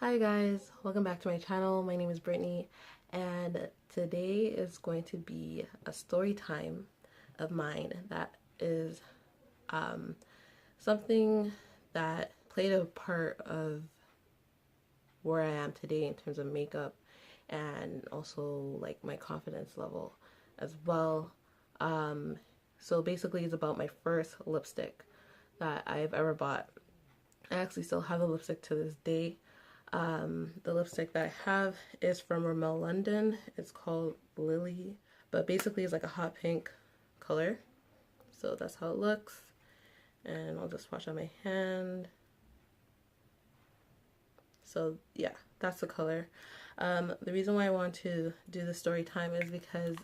Hi guys, welcome back to my channel. My name is Brittany and today is going to be a story time of mine that is something that played a part of where I am today in terms of makeup and also like my confidence level as well. So basically it's about my first lipstick that I've ever bought. I actually still have the lipstick to this day. The lipstick that I have is from Rimmel London. It's called Lily, but basically it's like a hot pink color. So that's how it looks. And I'll just swatch on my hand. So yeah, that's the color. The reason why I want to do the story time is because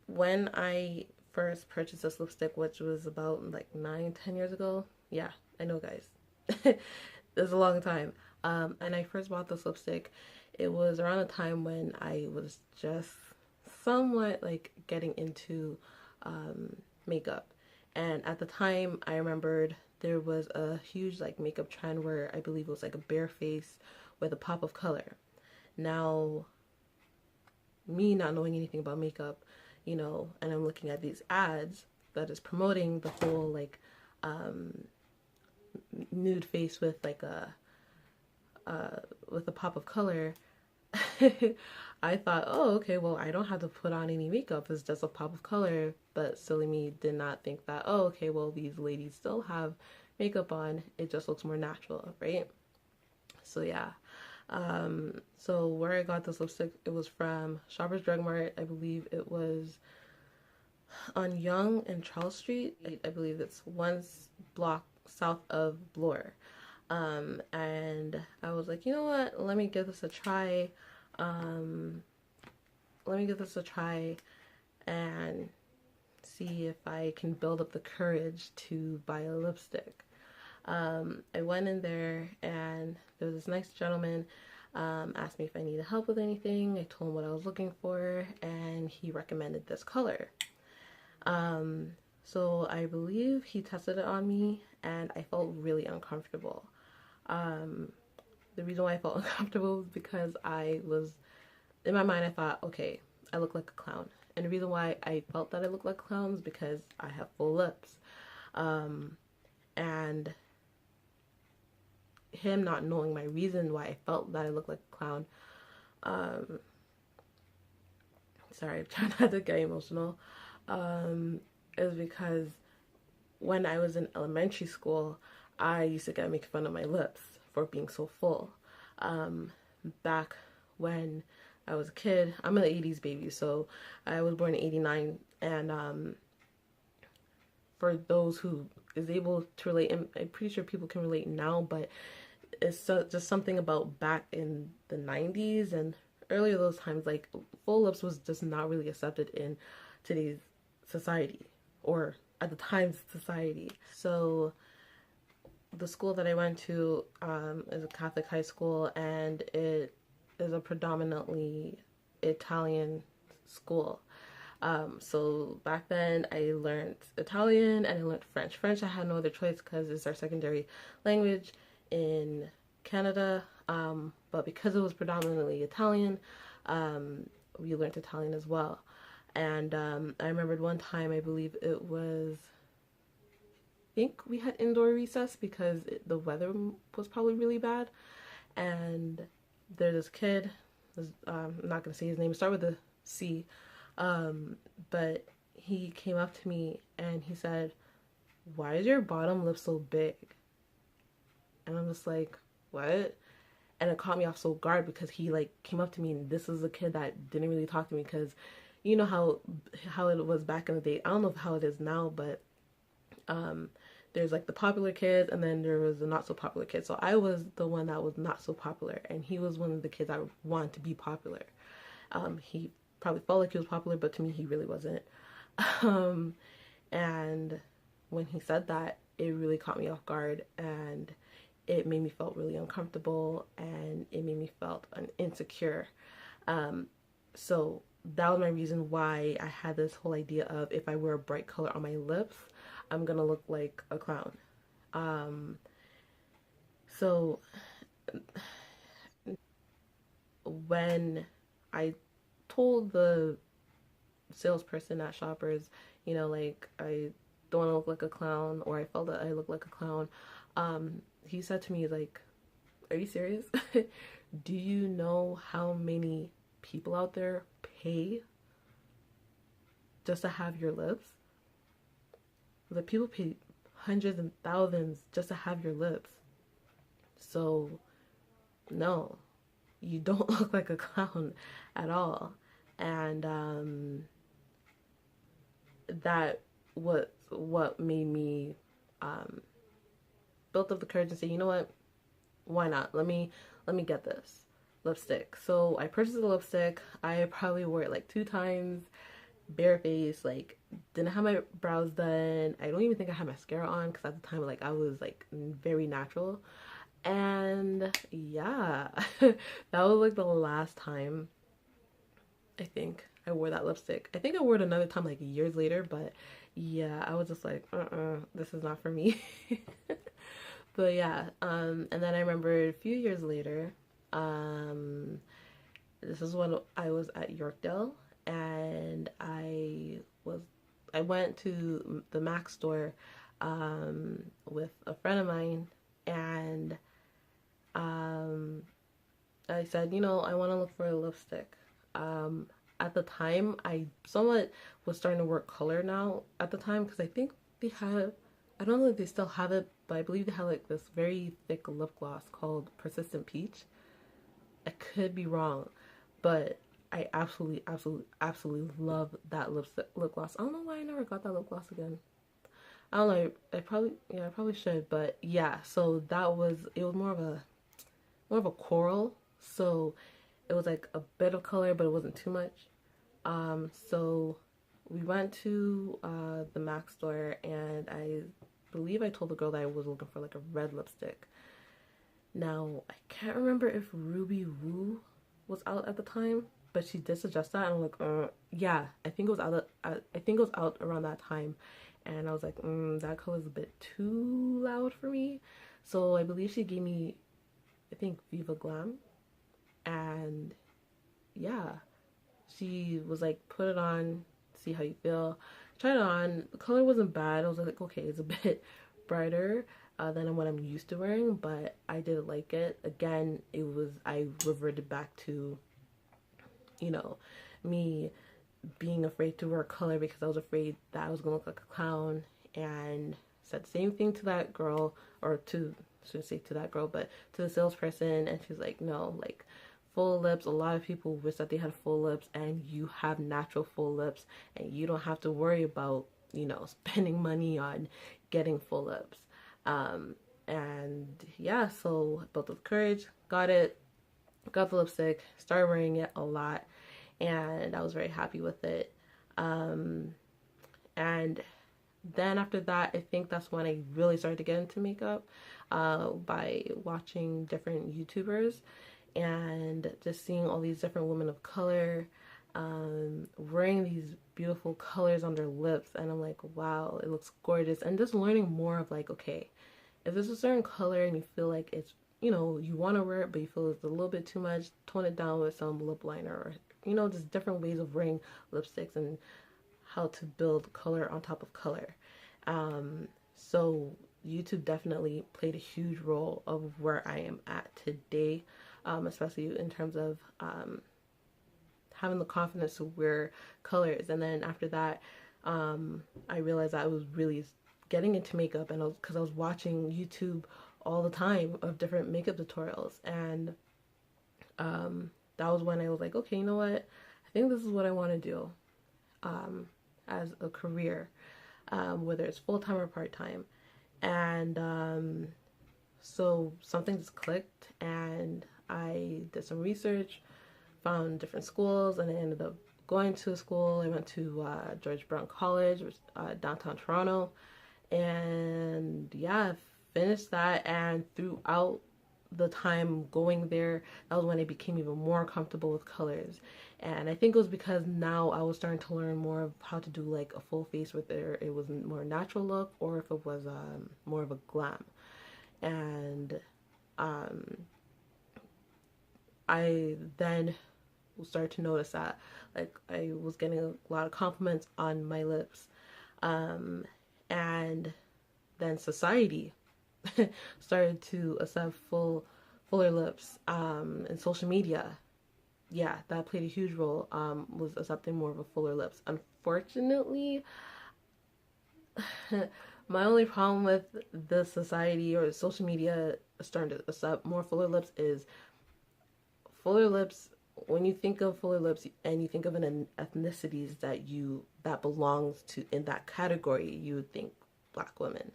when I first purchased this lipstick, which was about like 9-10 years ago. Yeah, I know guys. It's a long time. And I first bought this lipstick. It was around a time when I was just somewhat like getting into makeup. And at the time, I remembered there was a huge like makeup trend where I believe it was like a bare face with a pop of color. Now, me not knowing anything about makeup, and I'm looking at these ads that is promoting the whole like nude face with like a with a pop of color. I thought, oh, okay, well, I don't have to put on any makeup. It's just a pop of color. But silly me did not think that, oh, okay, well, these ladies still have makeup on. It just looks more natural, right? So yeah. So where I got this lipstick, it was from Shoppers Drug Mart. I believe it was on Yonge and Charles Street. I believe it's one block south of Bloor. And I was like, you know what? Let me give this a try. Let me give this a try and see if I can build up the courage to buy a lipstick. I went in there and there was this nice gentleman, asked me if I needed help with anything. I told him what I was looking for and he recommended this color. So I believe he tested it on me and I felt really uncomfortable. The reason why I felt uncomfortable was because in my mind I thought, okay, I look like a clown. And the reason why I felt that I looked like a clown is because I have full lips. And him not knowing my reason why I felt that I looked like a clown, sorry, I'm trying not to get emotional, is because when I was in elementary school, I used to get making fun of my lips for being so full. Back when I was a kid, I'm an 80s baby, so I was born in 89, and for those who is able to relate, and I'm pretty sure people can relate now, but it's just something about back in the 90s and earlier those times, like full lips was just not really accepted in today's society, or at the time's society. So the school that I went to is a Catholic high school, and it is a predominantly Italian school. So back then I learned Italian and I learned French. French I had no other choice because it's our secondary language in Canada. But because it was predominantly Italian, we learned Italian as well. And I remembered one time, I believe it was, I think we had indoor recess because the weather was probably really bad. And there's this kid, I'm not going to say his name, start with a C, but he came up to me and he said, "Why is your bottom lip so big?" And I'm just like, what? And it caught me off so guard because he like came up to me, and this is a kid that didn't really talk to me because you know how it was back in the day. I don't know how it is now, but there's like the popular kids and then there was the not so popular kids. So I was the one that was not so popular, and he was one of the kids that wanted to be popular. He probably felt like he was popular, but to me he really wasn't. And when he said that, it really caught me off guard, and it made me felt really uncomfortable, and it made me felt insecure. So that was my reason why I had this whole idea of if I wear a bright color on my lips, I'm gonna look like a clown. So when I told the salesperson at Shoppers, like I don't want to look like a clown, or I felt that I looked like a clown, he said to me, like, are you serious? Do you know how many people out there pay just to have your lips? The people pay hundreds and thousands just to have your lips. So, no, you don't look like a clown at all. And that was what made me built up the courage and say, you know what? Why not? Let me get this lipstick. So I purchased the lipstick. I probably wore it like 2 times, bare face, like didn't have my brows done. I don't even think I had mascara on because at the time, like, I was like very natural. And yeah, that was like the last time I think I wore that lipstick. I think I wore it another time like years later, but yeah, I was just like, this is not for me. But yeah, and then I remember a few years later, this is when I was at Yorkdale, and I went to the Mac store with a friend of mine, and I said, I want to look for a lipstick. At the time, I somewhat was starting to work color now at the time, because I think they have, I don't know if they still have it, but I believe they have like this very thick lip gloss called Persistent Peach. I could be wrong, but I absolutely, absolutely, absolutely love that lip gloss. I don't know why I never got that lip gloss again. I don't know. I probably should, but yeah. So it was more of a coral. So it was like a bit of color, but it wasn't too much. So we went to the MAC store, and I believe I told the girl that I was looking for like a red lipstick. Now, I can't remember if Ruby Woo was out at the time, but she did suggest that, and I'm like, yeah, I think it was out. I think it was out around that time, and I was like, that color is a bit too loud for me. So I believe she gave me, I think, Viva Glam, and yeah, she was like, put it on, see how you feel. Tried it on. The color wasn't bad. I was like, okay, it's a bit brighter than what I'm used to wearing, but I did like it. Again, I reverted back to, me being afraid to wear color because I was afraid that I was gonna look like a clown, and said the same thing to that girl, or to, I shouldn't say to that girl, but to the salesperson, and she's like, no, like, full lips, a lot of people wish that they had full lips, and you have natural full lips, and you don't have to worry about, spending money on getting full lips. And yeah, so I built up courage, got the lipstick, started wearing it a lot, and I was very happy with it. And then after that, I think that's when I really started to get into makeup, by watching different YouTubers and just seeing all these different women of color wearing these beautiful colors on their lips, and I'm like, wow, it looks gorgeous. And just learning more of like, okay, if there's a certain color and you feel like it's, you want to wear it, but you feel it's a little bit too much, tone it down with some lip liner, or, just different ways of wearing lipsticks and how to build color on top of color. So YouTube definitely played a huge role of where I am at today, especially in terms of having the confidence to wear colors. And then after that, I realized I was really getting into makeup, and because I was watching YouTube all the time of different makeup tutorials, and that was when I was like, okay, you know what? I think this is what I want to do as a career, whether it's full-time or part-time. And so something just clicked, and I did some research, found different schools, and I ended up going to a school. I went to George Brown College, which downtown Toronto, and yeah, I finished that. And throughout the time going there, that was when I became even more comfortable with colors. And I think it was because now I was starting to learn more of how to do like a full face, whether it was more natural look or if it was more of a glam. And I then started to notice that like I was getting a lot of compliments on my lips. And then society started to accept fuller lips, and social media, yeah, that played a huge role, was accepting more of a fuller lips. Unfortunately, my only problem with the society or social media starting to accept more fuller lips is fuller lips. When you think of fuller lips and you think of an ethnicities that belongs to in that category, you would think black women,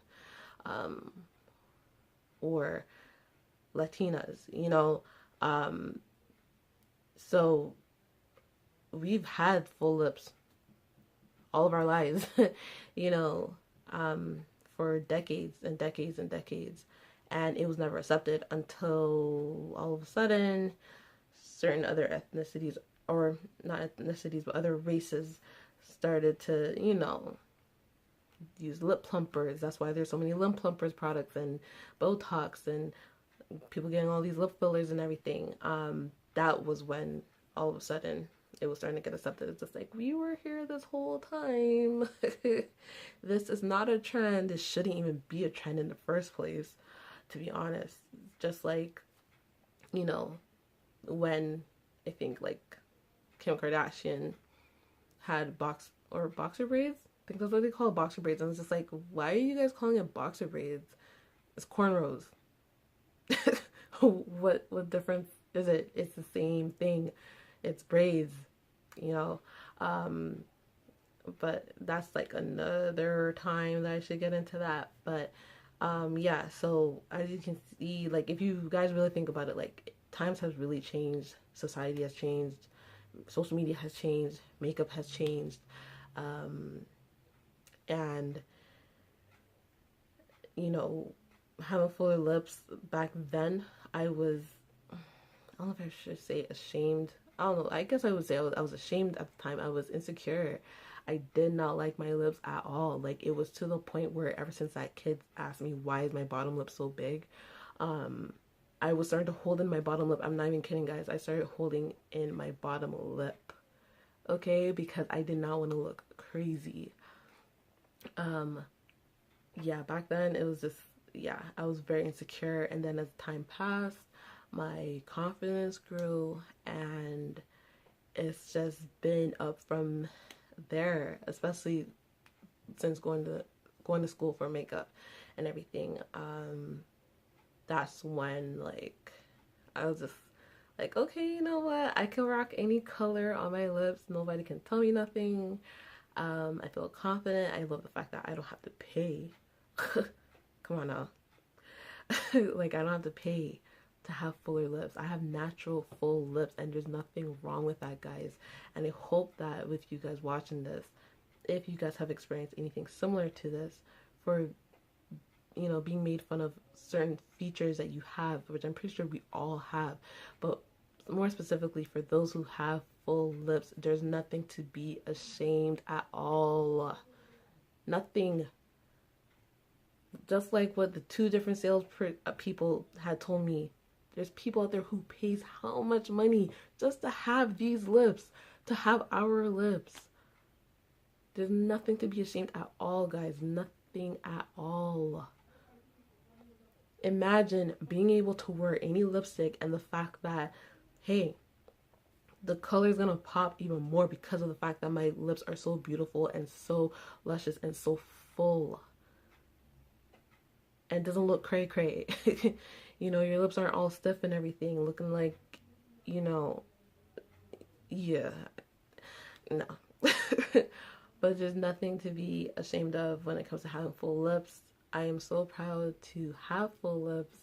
um, or Latinas, you know. Um, so we've had full lips all of our lives, you know, um, for decades and decades and decades. And it was never accepted until all of a sudden certain other ethnicities, or not ethnicities, but other races started to, you know, use lip plumpers. That's why there's so many lip plumpers products and Botox and people getting all these lip fillers and everything. That was when all of a sudden it was starting to get accepted. It's just like, we were here this whole time. This is not a trend. It shouldn't even be a trend in the first place, to be honest. Just like, you know, when I think like Kim Kardashian had boxer braids. I think that's what they call it, boxer braids. And it's just like, why are you guys calling it boxer braids? It's cornrows. What difference is it? It's the same thing. It's braids, you know. But that's like another time that I should get into that. But yeah, so as you can see, like if you guys really think about it, like times has really changed, society has changed, social media has changed, makeup has changed, and you know, having fuller lips back then, I don't know if I should say ashamed. I don't know. I guess I would say I was ashamed at the time. I was insecure. I did not like my lips at all. Like it was to the point where ever since that kid asked me why is my bottom lip so big, I was starting to hold in my bottom lip. I'm not even kidding, guys. I started holding in my bottom lip, okay, because I did not want to look crazy. Yeah, back then it was just, yeah, I was very insecure. And then as time passed, my confidence grew, and it's just been up from there, especially since going to school for makeup and everything. That's when like I was just like, okay, you know what? I can rock any color on my lips. Nobody can tell me nothing. I feel confident. I love the fact that I don't have to pay. Come on now. Like I don't have to pay to have fuller lips. I have natural full lips, and there's nothing wrong with that, guys. And I hope that with you guys watching this, if you guys have experienced anything similar to this, for, you know, being made fun of certain features that you have, which I'm pretty sure we all have, but more specifically for those who have full lips, there's nothing to be ashamed at all. Nothing. Just like what the two different people had told me, there's people out there who pays how much money just to have these lips, to have our lips. There's nothing to be ashamed at all, guys. Nothing at all. Imagine being able to wear any lipstick and the fact that, hey, the color is gonna pop even more because of the fact that my lips are so beautiful and so luscious and so full. And doesn't look cray cray. You know, your lips aren't all stiff and everything, looking like, you know, yeah, no. But there's nothing to be ashamed of when it comes to having full lips. I am so proud to have full lips.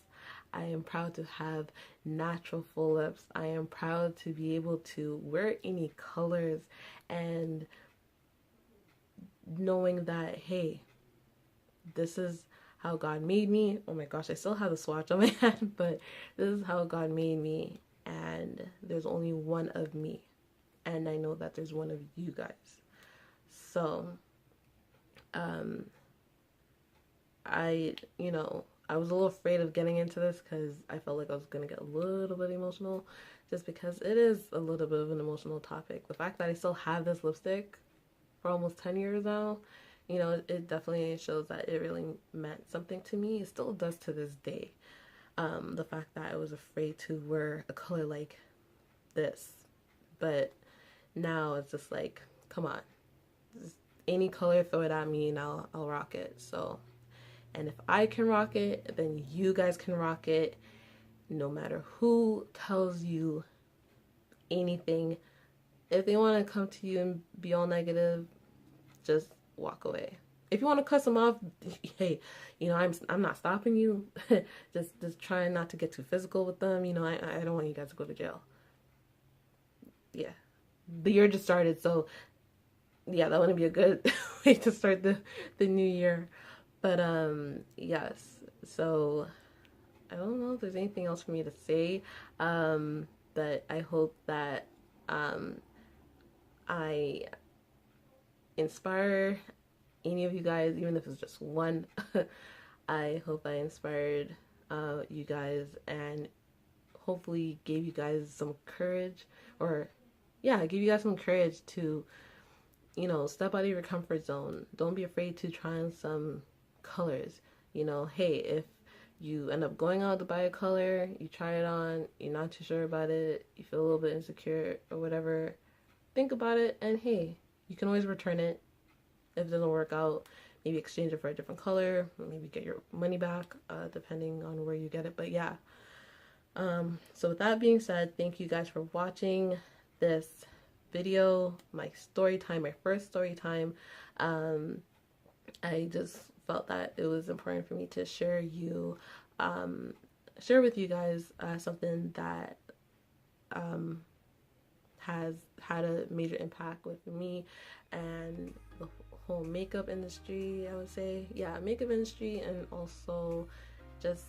I am proud to have natural full lips. I am proud to be able to wear any colors, and knowing that, hey, this is how God made me. Oh my gosh, I still have the swatch on my hand, but this is how God made me, and there's only one of me, and I know that there's one of you guys. So I I was a little afraid of getting into this because I felt like I was going to get a little bit emotional, just because it is a little bit of an emotional topic. The fact that I still have this lipstick for almost 10 years now, you know, it definitely shows that it really meant something to me. It still does to this day. The fact that I was afraid to wear a color like this, but now it's just like, come on, just any color, throw it at me and I'll rock it. So, and if I can rock it, then you guys can rock it, no matter who tells you anything. If they want to come to you and be all negative, just walk away. If you want to cuss them off, hey, you know, I'm not stopping you. just trying not to get too physical with them. You know, I don't want you guys to go to jail. Yeah, the year just started, so yeah, that wouldn't be a good way to start the new year. But yes, so I don't know if there's anything else for me to say, but I hope that I inspire any of you guys, even if it's just one. I hope I inspired you guys and hopefully gave you guys some courage, or yeah, give you guys some courage to, you know, step out of your comfort zone. Don't be afraid to try on some colors. You know, hey, if you end up going out to buy a color, you try it on, you're not too sure about it, you feel a little bit insecure or whatever, think about it, and hey, you can always return it if it doesn't work out. Maybe exchange it for a different color, or maybe get your money back, depending on where you get it. But yeah, so with that being said, thank you guys for watching this video, my story time, my first story time. I just felt that it was important for me to share with you guys something that has had a major impact with me and the whole makeup industry, I would say. Yeah, makeup industry, and also just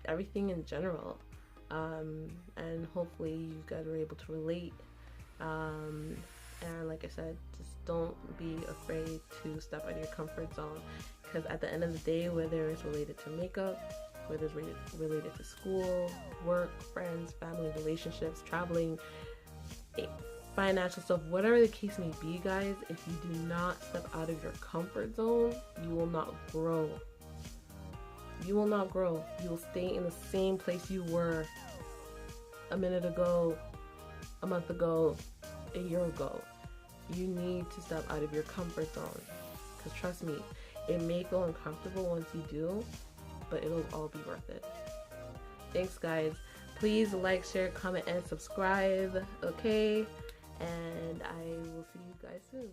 everything in general. And hopefully you guys were able to relate. And like I said, just don't be afraid to step out of your comfort zone, because at the end of the day, whether it's related to makeup, whether it's related to school, work, friends, family, relationships, traveling, financial stuff, whatever the case may be, guys, if you do not step out of your comfort zone, you will not grow. You will not grow. You will stay in the same place you were a minute ago, a month ago, a year ago. You need to step out of your comfort zone, because trust me, it may feel uncomfortable once you do, but it'll all be worth it. Thanks, guys. Please like, share, comment, and subscribe, okay? And I will see you guys soon.